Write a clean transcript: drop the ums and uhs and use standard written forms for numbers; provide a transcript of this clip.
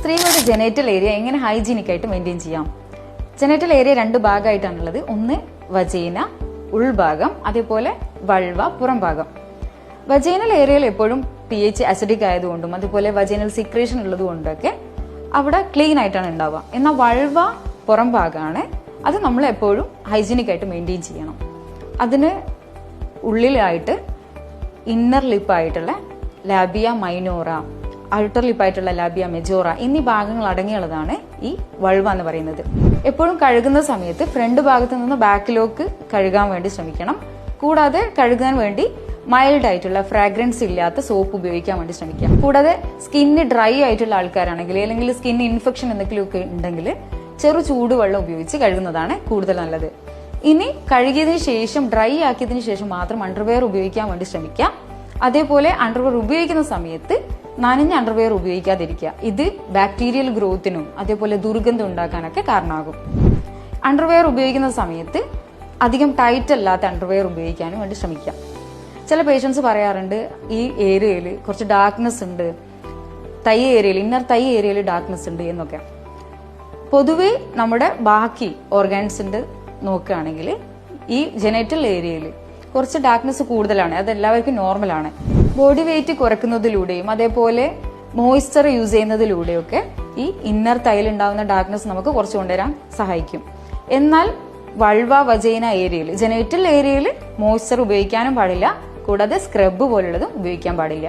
സ്ത്രീകളുടെ genital area എങ്ങനെ hygienic ആയിട്ട് മെയിൻറ്റെയിൻ ചെയ്യാം? ജെനൈറ്റൽ ഏരിയ രണ്ട് ഭാഗമായിട്ടാണുള്ളത്. ഒന്ന് വജൈന ഉൾഭാഗം, അതേപോലെ വൾവ പുറം ഭാഗം. വജൈനൽ ഏരിയയിൽ എപ്പോഴും pH അസിഡിക് ആയതുകൊണ്ടും അതുപോലെ വജൈനൽ സിക്രേഷൻ ഉള്ളതുകൊണ്ടൊക്കെ അവിടെ ക്ലീൻ ആയിട്ടാണ് ഉണ്ടാവുക. എന്നാൽ വൾവ പുറം ഭാഗമാണ്, അത് നമ്മൾ എപ്പോഴും ഹൈജീനിക് ആയിട്ട് മെയിൻറ്റെയിൻ ചെയ്യണം. അതിന് ഉള്ളിലായിട്ട് ഇന്നർ ലിപ്പായിട്ടുള്ള ലാബിയ മൈനോറ, ഔട്ടർ ലിപ്പായിട്ടുള്ള ലാബിയ മെജോറ എന്നീ ഭാഗങ്ങൾ അടങ്ങിയുള്ളതാണ് ഈ വൾവ എന്ന് പറയുന്നത്. എപ്പോഴും കഴുകുന്ന സമയത്ത് ഫ്രണ്ട് ഭാഗത്ത് നിന്ന് ബാക്കിലേക്ക് കഴുകാൻ വേണ്ടി ശ്രമിക്കണം. കൂടാതെ കഴുകാൻ വേണ്ടി മൈൽഡ് ആയിട്ടുള്ള ഫ്രാഗ്രൻസ് ഇല്ലാത്ത സോപ്പ് ഉപയോഗിക്കാൻ വേണ്ടി ശ്രമിക്കാം. കൂടാതെ സ്കിന്ന് ഡ്രൈ ആയിട്ടുള്ള ആൾക്കാരാണെങ്കിൽ അല്ലെങ്കിൽ സ്കിൻ ഇൻഫെക്ഷൻ എന്തെങ്കിലുമൊക്കെ ഉണ്ടെങ്കിൽ ചെറു ചൂടുവെള്ളം ഉപയോഗിച്ച് കഴുകുന്നതാണ് കൂടുതൽ നല്ലത്. ഇനി കഴുകിയതിനു ശേഷം ഡ്രൈ ആക്കിയതിനു ശേഷം മാത്രം അണ്ടർവെയർ ഉപയോഗിക്കാൻ വേണ്ടി ശ്രമിക്കാം. അതേപോലെ അണ്ടർവെയർ ഉപയോഗിക്കുന്ന സമയത്ത് നനഞ്ഞ അണ്ടർവെയർ ഉപയോഗിക്കാതിരിക്കുക. ഇത് ബാക്ടീരിയൽ ഗ്രോത്തിനും അതേപോലെ ദുർഗന്ധം ഉണ്ടാക്കാനൊക്കെ കാരണമാകും. അണ്ടർവെയർ ഉപയോഗിക്കുന്ന സമയത്ത് അധികം ടൈറ്റ് അല്ലാത്ത അണ്ടർവെയർ ഉപയോഗിക്കാനും വേണ്ടി ശ്രമിക്കാം. ചില പേഷ്യൻസ് പറയാറുണ്ട് ഈ ഏരിയയിൽ കുറച്ച് ഡാർക്ക്നെസ് ഉണ്ട്, തൈ ഏരിയയിൽ ഇന്നർ തൈ ഏരിയയിൽ ഡാർക്ക്നെസ് ഉണ്ട് എന്നൊക്കെ. പൊതുവെ നമ്മുടെ ബാക്കി ഓർഗാൻസിന്റെ നോക്കുകയാണെങ്കിൽ ഈ ജെനൈറ്റൽ ഏരിയയിൽ കുറച്ച് ഡാർക്ക്നെസ് കൂടുതലാണ്. അത് എല്ലാവർക്കും നോർമലാണ്. ബോഡി വെയിറ്റ് കുറയ്ക്കുന്നതിലൂടെയും അതേപോലെ മോയ്സ്ചർ യൂസ് ചെയ്യുന്നതിലൂടെയൊക്കെ ഈ ഇന്നർ തൈയിൽ ഉണ്ടാകുന്ന ഡാർക്ക്നെസ് നമുക്ക് കുറച്ച് കൊണ്ടുവരാൻ സഹായിക്കും. എന്നാൽ വൾവ വജൈന ഏരിയയിൽ ജെനൈറ്റൽ ഏരിയയിൽ മോയ്സ്ചർ ഉപയോഗിക്കാനും പാടില്ല. കൂടാതെ സ്ക്രബ് പോലുള്ളതും ഉപയോഗിക്കാൻ പാടില്ല.